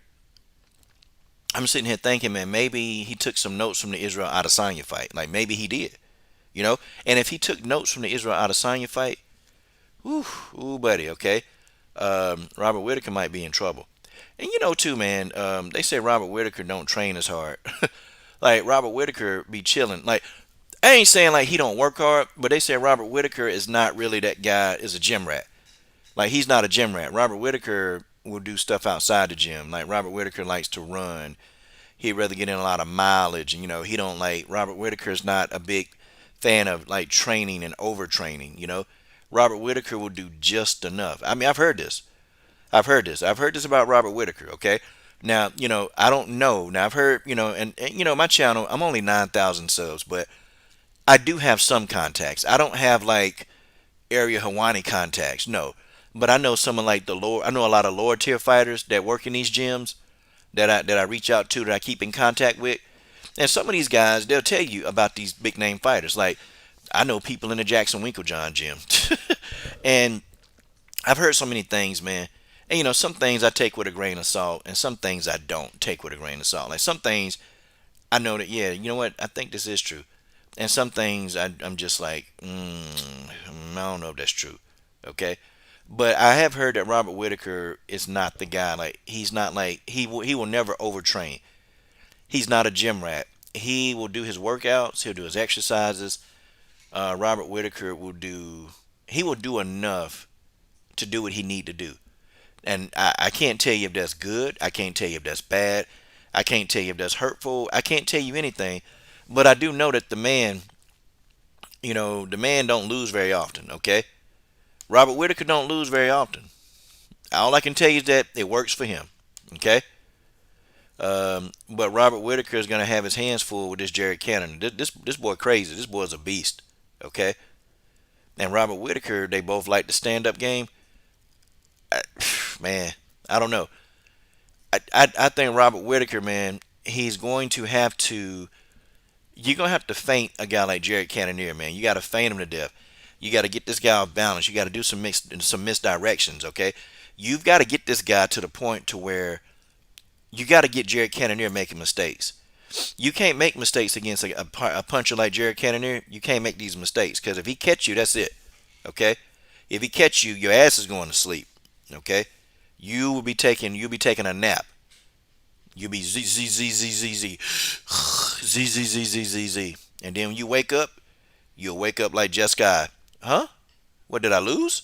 I'm sitting here thinking, man, maybe he took some notes from the Israel Adesanya fight. Like maybe he did. And if he took notes from the Israel Adesanya fight, ooh, buddy, okay, Robert Whittaker might be in trouble. And too, man, they say Robert Whittaker don't train as hard. Like Robert Whittaker be chilling. Like I ain't saying like he don't work hard, but they say Robert Whittaker is not really that guy. Is a gym rat. Like he's not a gym rat. Robert Whittaker will do stuff outside the gym. Like Robert Whittaker likes to run. He'd rather get in a lot of mileage. And he don't like Robert Whittaker's not a big fan of like training and overtraining. Robert Whittaker will do just enough. I've heard this. I've heard this about Robert Whittaker. Okay, now I don't know. Now I've heard and my channel. I'm only 9,000 subs, but I do have some contacts. I don't have like area Hawani contacts. No, But I know someone like the lower. I know a lot of lower tier fighters that work in these gyms that I reach out to, that I keep in contact with. And some of these guys, they'll tell you about these big name fighters. Like, I know people in the Jackson Winklejohn gym, and I've heard so many things, man. And some things I take with a grain of salt, and some things I don't take with a grain of salt. Like some things I know that, yeah, you know what, I think this is true, and some things I'm just like, I don't know if that's true. Okay, but I have heard that Robert Whittaker is not the guy. Like he's not like he will never overtrain. He's not a gym rat. He will do his workouts. He'll do his exercises. Robert Whittaker will do. He will do enough to do what he need to do. And I can't tell you if that's good. I can't tell you if that's bad. I can't tell you if that's hurtful. I can't tell you anything. But I do know that the man don't lose very often. Okay, Robert Whittaker don't lose very often. All I can tell you is that it works for him. Okay. But Robert Whittaker is going to have his hands full with this Jared Cannon. This boy crazy. This boy's a beast. Okay. And Robert Whittaker, they both like the stand up game. Man, I don't know. I think Robert Whittaker, man, he's going to have to. You're gonna have to feint a guy like Jared Cannonier, man. You got to feint him to death. You got to get this guy off balance. You got to do some misdirections. Okay, you've got to get this guy to the point to where you got to get Jared Cannonier making mistakes. You can't make mistakes against a puncher like Jared Cannonier. You can't make these mistakes because if he catch you, that's it. Okay, if he catch you, your ass is going to sleep. Okay, you'll be taking a nap. You'll be z z z z z z z z z z z z, and then when you wake up, you'll wake up like Jessica. Huh? What did I lose?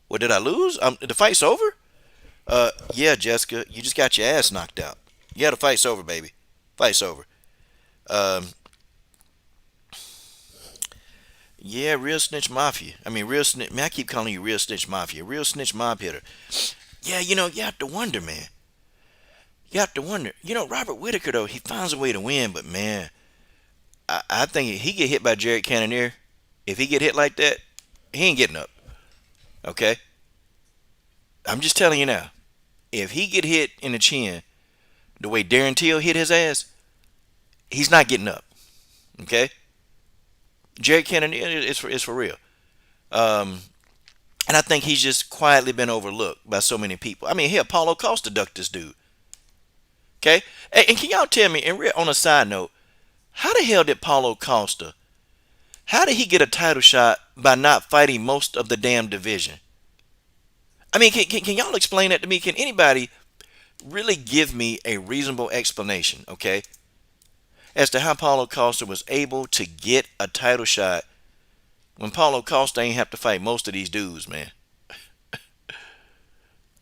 What did I lose? The fight's over. Yeah, Jessica, you just got your ass knocked out. Yeah, the fight's over, baby. Fight's over. Um, yeah, real snitch mafia. I mean, real snitch. Man, I keep calling you real snitch mafia. Real snitch mob hitter. Yeah, you have to wonder, man. You have to wonder. Robert Whittaker though, he finds a way to win, but man, I think if he get hit by Jared Cannonier, if he get hit like that, he ain't getting up. Okay, I'm just telling you now. If he get hit in the chin the way Darren Till hit his ass, he's not getting up. Okay, Jared Cannonier is for real. Um, and I think he's just quietly been overlooked by so many people. I mean, here Paulo Costa ducked this dude. Okay, hey, and can y'all tell me? And on a side note, how the hell did Paulo Costa? How did he get a title shot by not fighting most of the damn division? I mean, can y'all explain that to me? Can anybody really give me a reasonable explanation, okay, as to how Paulo Costa was able to get a title shot when Paulo Costa ain't have to fight most of these dudes, man?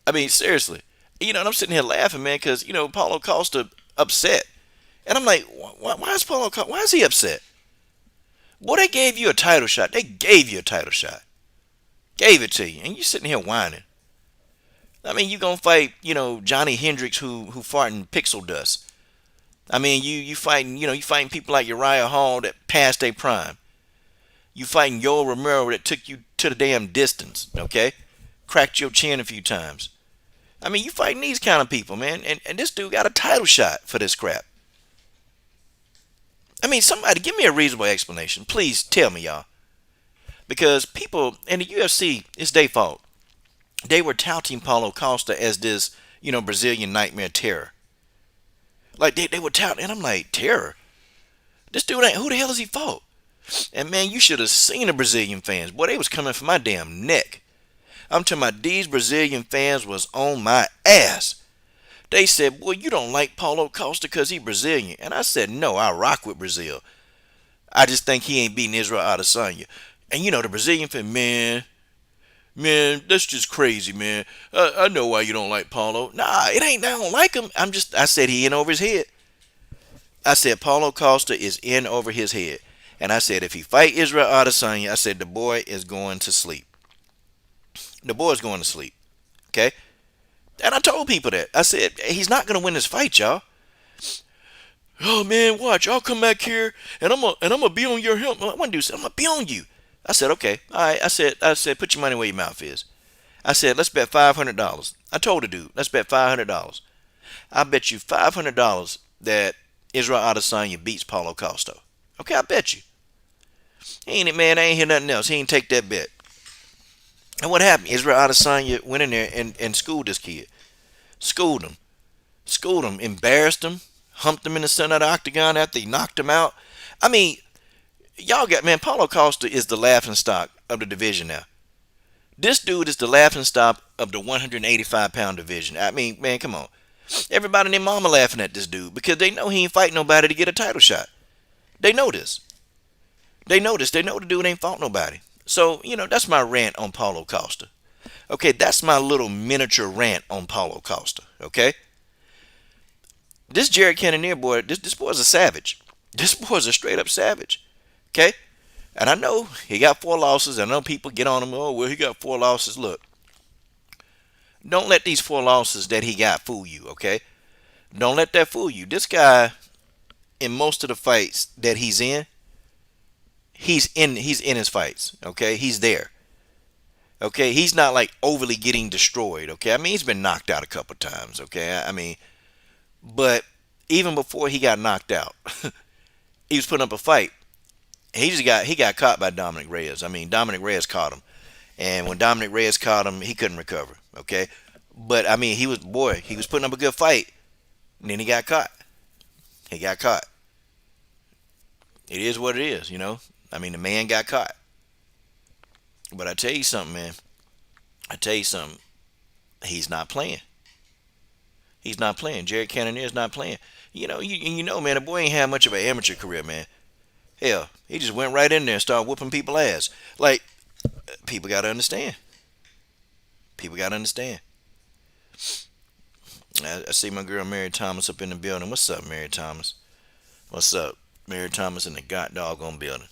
I mean, seriously. And I'm sitting here laughing, man, because, Paulo Costa upset. And I'm like, why is Paulo Costa, why is he upset? Boy, they gave you a title shot. They gave you a title shot. Gave it to you. And you sitting here whining. I mean, you gonna fight, Johnny Hendricks who farting pixel dust. I mean, you fighting, you fighting people like Uriah Hall that passed their prime. You fighting Yoel Romero that took you to the damn distance, okay? Cracked your chin a few times. I mean, you fighting these kind of people, man. And this dude got a title shot for this crap. I mean, somebody give me a reasonable explanation. Please tell me, y'all. Because people in the UFC, it's their fault. They were touting Paulo Costa as this, Brazilian nightmare terror. Like, they were touting, and I'm like, terror? This dude ain't, who the hell is he fought? And man, you should have seen the Brazilian fans. Boy, they was coming for my damn neck. I'm talking about these Brazilian fans was on my ass. They said, boy, you don't like Paulo Costa because he Brazilian. And I said, no, I rock with Brazil. I just think he ain't beating Israel Adesanya. And the Brazilian fan, man, that's just crazy, man. I know why you don't like Paulo. Nah, it ain't that I don't like him. I said he in over his head. I said Paulo Costa is in over his head. And I said if he fight Israel Adesanya, I said the boy is going to sleep. The boy's going to sleep. Okay? And I told people that. I said, he's not going to win this fight, y'all. Oh, man, watch. I'll come back here, and I'm gonna be on your help. One dude said, I'm going to be on you. I said, okay. All right. I said, put your money where your mouth is. I said, let's bet $500. I told the dude, let's bet $500. I bet you $500 that Israel Adesanya beats Paulo Costa. Okay, I bet you. Ain't it, man? I ain't hear nothing else. He ain't take that bet. And what happened? Israel Adesanya went in there and schooled this kid. Schooled him. Schooled him. Embarrassed him. Humped him in the center of the octagon after he knocked him out. I mean, y'all got, man, Paulo Costa is the laughing stock of the division now. This dude is the laughing stock of the 185-pound division. I mean, man, come on. Everybody and their mama laughing at this dude because they know he ain't fighting nobody to get a title shot. They know this. They know this. They know the dude ain't fought nobody. So, that's my rant on Paulo Costa. Okay, that's my little miniature rant on Paulo Costa. Okay? This Jared Cannonier boy, this boy's a savage. This boy's a straight up savage. Okay? And I know he got 4 losses. I know people get on him. Oh, well, he got 4 losses. Look, don't let these 4 losses that he got fool you, okay? Don't let that fool you. This guy, in most of the fights that he's in his fights, okay? He's there. Okay? He's not like overly getting destroyed, okay? I mean, he's been knocked out a couple times, okay? I mean, but even before he got knocked out, he was putting up a fight. He got caught by Dominic Reyes. I mean, Dominic Reyes caught him. And when Dominic Reyes caught him, he couldn't recover, okay? But, I mean, he was putting up a good fight. And then he got caught. He got caught. It is what it is, I mean, the man got caught. But I tell you something, man. I tell you something. He's not playing. He's not playing. Jared Cannonier is not playing. Man, the boy ain't had much of an amateur career, man. Hell, he just went right in there and started whooping people's ass. Like, people got to understand. People got to understand. I see my girl Mary Thomas up in the building. What's up, Mary Thomas? What's up? Mary Thomas in the god doggone building.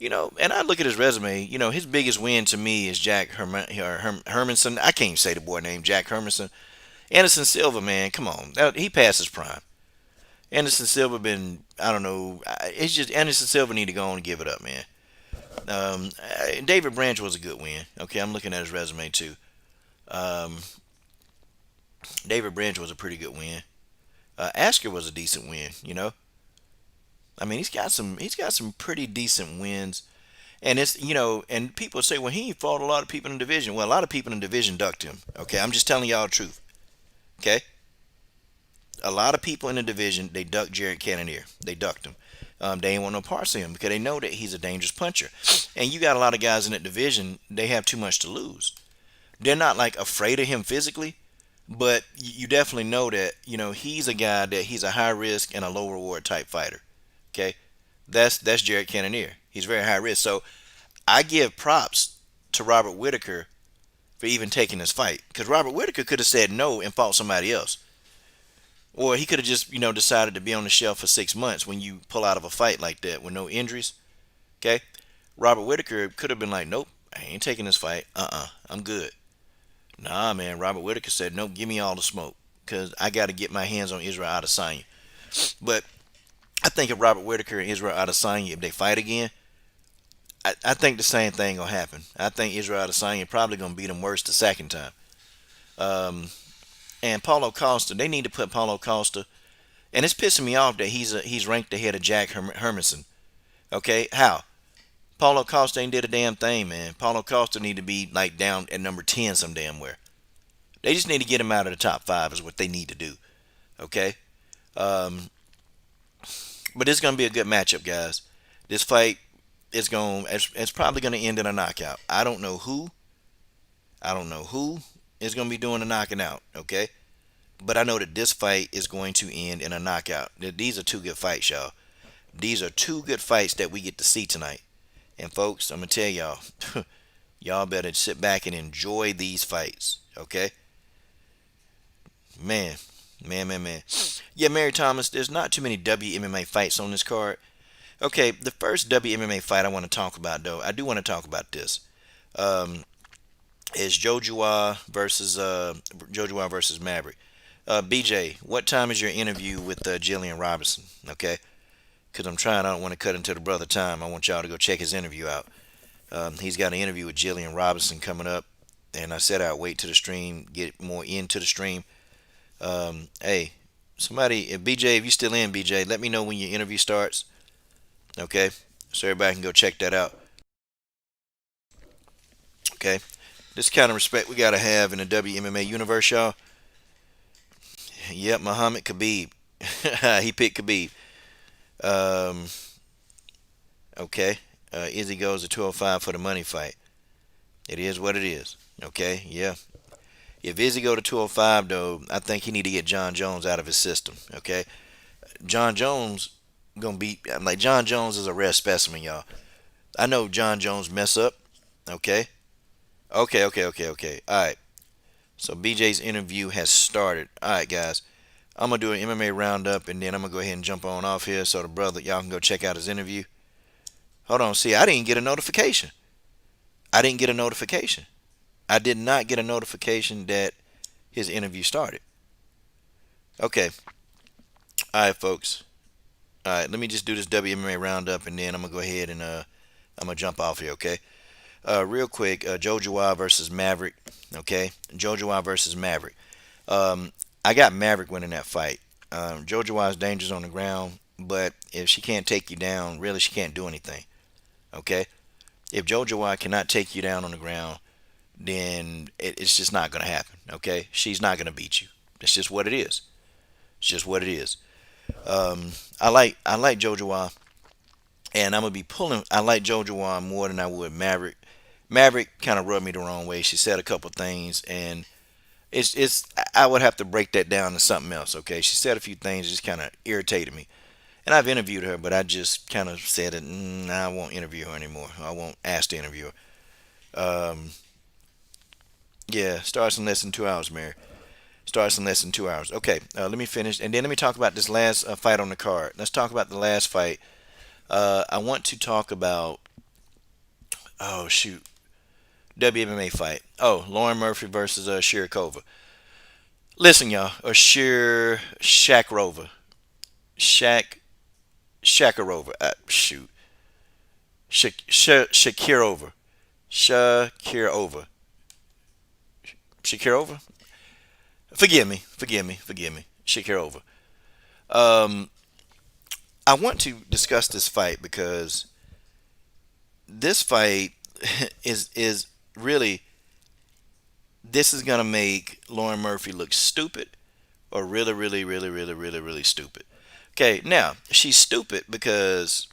And I look at his resume. His biggest win to me is Jack Hermanson. I can't even say the boy name, Jack Hermanson. Anderson Silva, man, come on. He passed his prime. Anderson Silva I don't know. It's just Anderson Silva need to go on and give it up, man. David Branch was a good win. Okay, I'm looking at his resume too. David Branch was a pretty good win. Asker was a decent win. I mean, he's got some pretty decent wins, and it's and people say, well, he fought a lot of people in the division. Well, a lot of people in the division ducked him. Okay, I'm just telling y'all the truth. Okay, a lot of people in the division, they ducked Jared Cannonier. They ducked him. They ain't want no parts of him because they know that he's a dangerous puncher. And you got a lot of guys in that division, they have too much to lose. They're not like afraid of him physically, but you definitely know that he's a guy that he's a high risk and a low reward type fighter. Okay, that's Jared Cannonier. He's very high risk. So I give props to Robert Whittaker for even taking this fight, because Robert Whittaker could have said no and fought somebody else, or he could have just decided to be on the shelf for 6 months when you pull out of a fight like that with no injuries. Okay, Robert Whittaker could have been like, nope, I ain't taking this fight. I'm good. Nah, man. Robert Whittaker said, nope, give me all the smoke because I got to get my hands on Israel Adesanya. But I think if Robert Whittaker and Israel Adesanya, if they fight again, I think the same thing will happen. I think Israel Adesanya probably going to beat him worse the second time. And Paulo Costa, they need to put Paulo Costa, and it's pissing me off that he's ranked ahead of Jack Hermanson. Okay, how? Paulo Costa ain't did a damn thing, man. Paulo Costa need to be like down at number 10 some damn where. They just need to get him out of the top 5 is what they need to do. Okay? But it's going to be a good matchup, guys. This fight is it's probably going to end in a knockout. I don't know who is going to be doing the knocking out, okay? But I know that this fight is going to end in a knockout. These are 2 good fights, y'all. These are 2 good fights that we get to see tonight. And folks, I'm going to tell y'all, y'all better sit back and enjoy these fights, okay? Man. Yeah, Mary Thomas, there's not too many WMMA fights on this card. Okay, the first WMMA fight I want to talk about, though, I do want to talk about this. Is Joshua versus Maverick. BJ, what time is your interview with Jillian Robinson? Okay, because I don't want to cut into the brother time. I want y'all to go check his interview out. He's got an interview with Jillian Robinson coming up. and I said I'd wait to the stream, get more into the stream. Hey, somebody, if BJ, if you still in, BJ, let me know when your interview starts. Okay, so everybody can go check that out. Okay, this kind of respect we gotta have in the WMMA universe, y'all. Yep, Muhammad Khabib. He picked Khabib. Um, okay. Izzy goes to 205 for the money fight. It is what it is. Okay, yeah. If Izzy go to 205 though, I think he need to get John Jones out of his system. Okay, John Jones gonna be like John Jones is a rare specimen, y'all. I know John Jones mess up. Okay, okay. All right. So BJ's interview has started. All right, guys. I'm gonna do an MMA roundup and then I'm gonna go ahead and jump on off here so the brother y'all can go check out his interview. Hold on, see, I didn't get a notification. I didn't get a notification. I did not get a notification that his interview started. Okay, all right, folks. All right, let me just do this WMMA roundup and then I'm gonna go ahead and I'm gonna jump off here. Okay, real quick, Jojo versus Maverick. Okay, Jojo versus Maverick. I got Maverick winning that fight. Jojo is dangerous on the ground, but if she can't take you down, really, she can't do anything. Okay? If Jojo cannot take you down on the ground, then it's just not going to happen. Okay? She's not going to beat you. It's just what it is. It's just what it is. I like Jojo, and I'm gonna be pulling. I like Jojo more than I would Maverick. Maverick kind of rubbed me the wrong way. She said a couple things, and it's I would have to break that down to something else. Okay, she said a few things that just kind of irritated me, and I've interviewed her, but I just kind of said that I won't interview her anymore. I won't ask to interview her. Yeah, starts in less than 2 hours, Mary. Starts in less than 2 hours. Okay, let me finish, and then let me talk about this last fight on the card. Let's talk about the last fight. I want to talk about. Oh shoot, WMMA fight. Oh, Lauren Murphy versus Shirkova. Listen, y'all, or Shakrova, Shak Shakarova. Shoot, Shakirova, Shakirova, Shakirova. Forgive me, Shakirova. Um, I want to discuss this fight because this fight is really this is gonna make Lauren Murphy look stupid or really stupid. Okay, now she's stupid because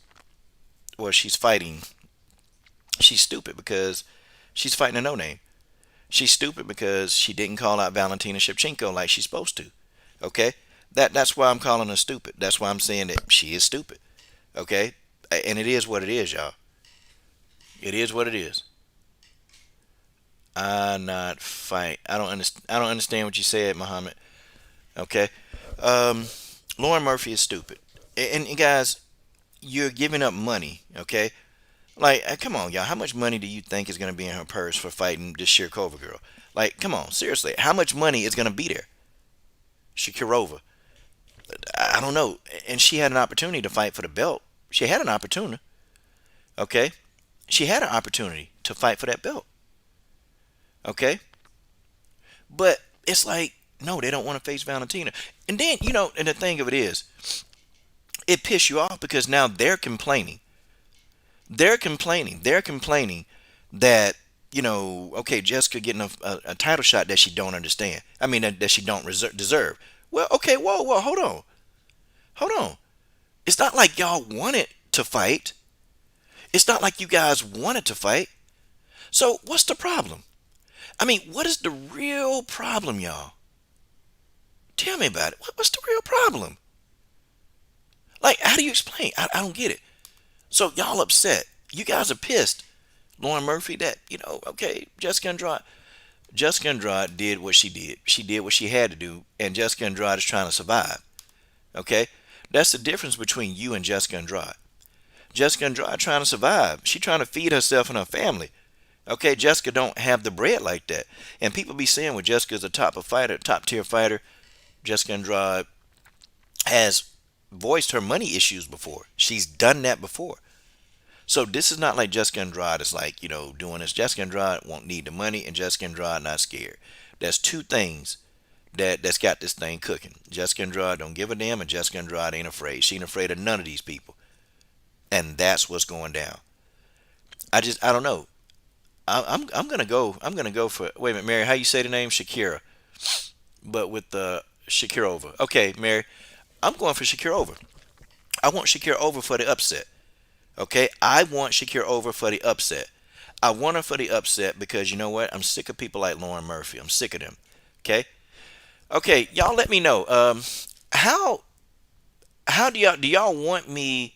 well she's fighting. She's stupid because she's fighting a no name. She's stupid because she didn't call out Valentina Shevchenko like she's supposed to. Okay, that's why I'm calling her stupid. That's why I'm saying that she is stupid. Okay, and it is what it is, y'all. It is what it is. I not fight. I don't understand. I don't understand what you said, Muhammad. Okay. Um, Lauren Murphy is stupid. And guys, you're giving up money. Okay. Like, come on, y'all. How much money do you think is going to be in her purse for fighting this Shirkova girl? Like, come on, seriously. How much money is going to be there? Shakirova. I don't know. And she had an opportunity to fight for the belt. She had an opportunity. Okay. She had an opportunity to fight for that belt. Okay. But it's like, no, they don't want to face Valentina. And then, and the thing of it is, it pisses you off because now they're complaining. They're complaining. They're complaining that, okay, Jessica getting a title shot that she don't understand. I mean, that she don't deserve. Well, okay, whoa, hold on. Hold on. It's not like y'all wanted to fight. It's not like you guys wanted to fight. So what's the problem? I mean, what is the real problem, y'all? Tell me about it. What's the real problem? Like, how do you explain? I don't get it. So y'all upset. You guys are pissed. Lauren Murphy, that, okay, Jessica Andrade. Jessica Andrade did what she did. She did what she had to do, and Jessica Andrade is trying to survive. Okay? That's the difference between you and Jessica Andrade. Jessica Andrade trying to survive. She trying to feed herself and her family. Okay, Jessica don't have the bread like that. And people be saying, well, Jessica's a top tier fighter. Jessica Andrade has voiced her money issues before. She's done that before. So this is not like Jessica Andrade is like, doing this. Jessica Andrade won't need the money, and Jessica Andrade not scared. That's two things that's got this thing cooking. Jessica Andrade don't give a damn, and Jessica Andrade ain't afraid. She ain't afraid of none of these people, and that's what's going down. I don't know. I'm gonna go. I'm gonna go for. Wait a minute, Mary. How you say the name? Shakira, but with the Shakira over. Okay, Mary. I'm going for Shakira over. I want Shakira over for the upset. Okay, I want Shakira over for the upset. I want her for the upset because you know what? I'm sick of people like Lauren Murphy. I'm sick of them. Okay. Okay, y'all let me know. How how do y'all want me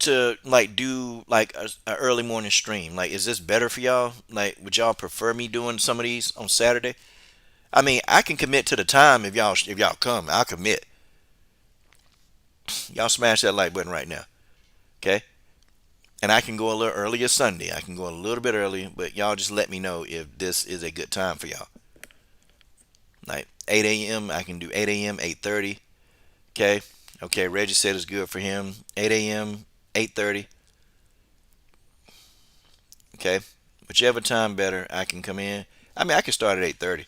to like do like a early morning stream? Like, is this better for y'all? Like, would y'all prefer me doing some of these on Saturday? I mean, I can commit to the time if y'all come. I'll commit. Y'all smash that like button right now. Okay. And I can go a little earlier Sunday. I can go a little bit earlier, but y'all just let me know if this is a good time for y'all. Like 8 a.m. I can do 8 a.m. 8:30. Okay. Okay. Reggie said it's good for him. 8 a.m. 8:30. Okay. Whichever time better, I can come in. I mean, I can start at 8:30,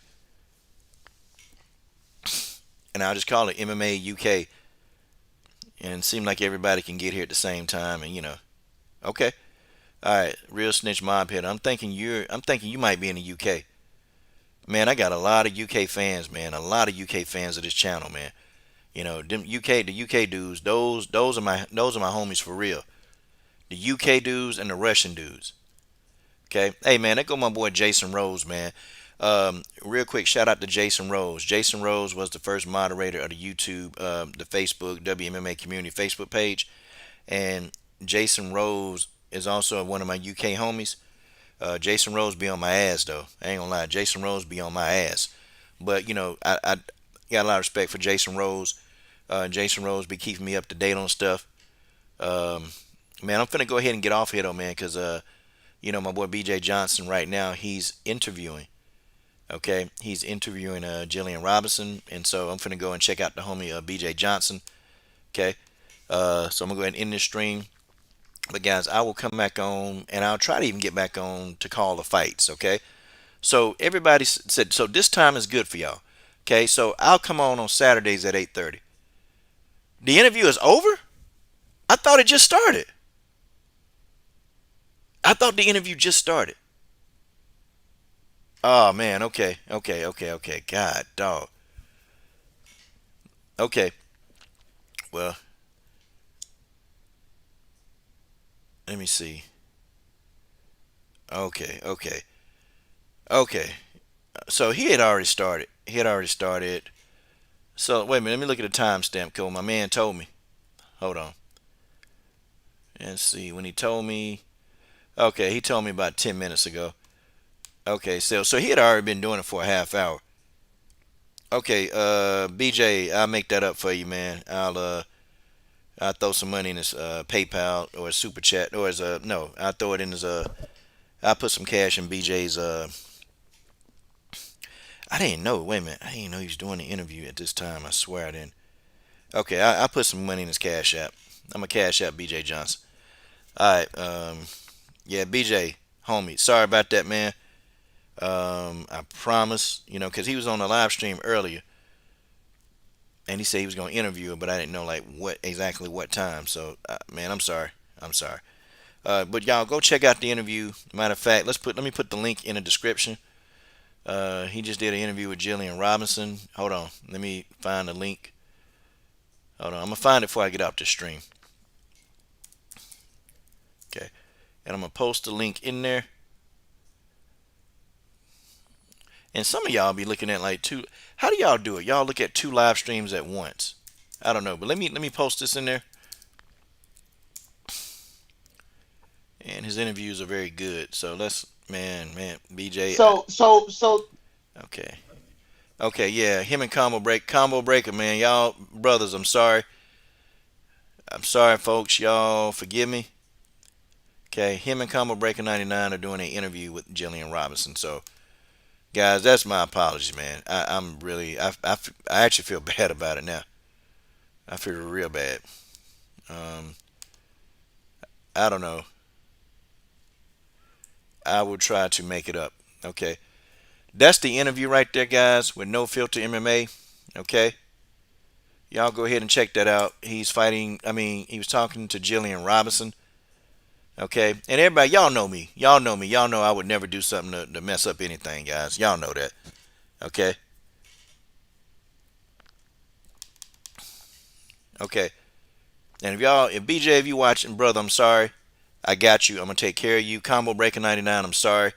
and I'll just call it MMA UK, and seem like everybody can get here at the same time, and Okay. All right. Real snitch mob head. I'm thinking you might be in the UK. Man, I got a lot of UK fans, man. A lot of UK fans of this channel, man. Them the UK dudes, those are my homies for real. The UK dudes and the Russian dudes. Okay. Hey man, that go my boy Jason Rose, man. Real quick shout out to Jason Rose. Jason Rose was the first moderator of the YouTube, the Facebook WMMA community Facebook page, and Jason Rose is also one of my UK homies. Jason Rose be on my ass though. I ain't gonna lie, Jason Rose be on my ass. But I got a lot of respect for Jason Rose. Jason Rose be keeping me up to date on stuff. Um, Man, I'm finna go ahead and get off here though, man, because my boy BJ Johnson right now he's interviewing. Okay, he's interviewing Jillian Robinson, and so I'm finna go and check out the homie BJ Johnson. Okay, so I'm gonna go ahead and end this stream. But guys, I will come back on, and I'll try to even get back on to call the fights. Okay, so everybody said so. This time is good for y'all. Okay, so I'll come on Saturdays at 8:30. The interview is over. I thought it just started. I thought the interview just started. Oh man, okay, okay, okay, okay. God dog. Okay, well, let me see. Okay, okay, okay. So he had already started. He had already started. So wait a minute, let me look at the timestamp code. My man told me. Hold on. Let's see. When he told me, okay, he told me about 10 minutes ago. Okay, so he had already been doing it for a half hour. Okay, BJ, I'll make that up for you, man. I'll throw some money in his PayPal or his super chat or his no, I'll throw it in his I'll put some cash in BJ's I didn't know. Wait a minute, I didn't know he was doing the interview at this time. I swear I didn't. Okay, I'll put some money in his cash app. I'm a cash app BJ Johnson. All right, yeah, BJ, homie, sorry about that, man. I promise, because he was on the live stream earlier, and he said he was going to interview her, but I didn't know like what time. So, man, I'm sorry. I'm sorry. But y'all go check out the interview. Matter of fact, let me put the link in the description. He just did an interview with Jillian Robinson. Hold on, let me find the link. Hold on, I'm gonna find it before I get off the stream. Okay, and I'm gonna post the link in there. And some of y'all be looking at like two. How do y'all do it? Y'all look at two live streams at once. I don't know, but let me post this in there. And his interviews are very good. So let's man, BJ. So Okay, okay, yeah, him and Combo Breaker, man. Y'all brothers, I'm sorry. I'm sorry, folks. Y'all forgive me. Okay, him and Combo Breaker 99 are doing an interview with Jillian Robinson. So guys, that's my apologies, man. I'm really, I actually feel bad about it now. I feel real bad. Um, I don't know. I will try to make it up. Okay. That's the interview right there, guys, with No Filter MMA. Okay. Y'all go ahead and check that out. He's fighting, I mean, he was talking to Jillian Robinson. Okay. And everybody, y'all know me. Y'all know me. Y'all know I would never do something to mess up anything, guys. Y'all know that. Okay. Okay. And if BJ, if you watching, brother, I'm sorry. I got you. I'm going to take care of you. Combo Breaker 99, I'm sorry.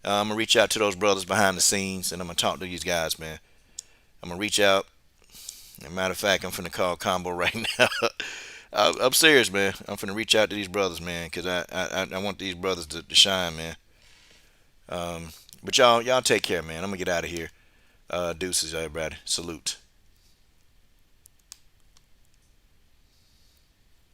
I'm going to reach out to those brothers behind the scenes and I'm going to talk to these guys, man. I'm going to reach out. As a matter of fact, I'm finna call Combo right now. I'm serious, man. I'm finna reach out to these brothers, man, because I want these brothers to shine, man. But y'all take care, man. I'm gonna get out of here. Deuces, everybody. Salute.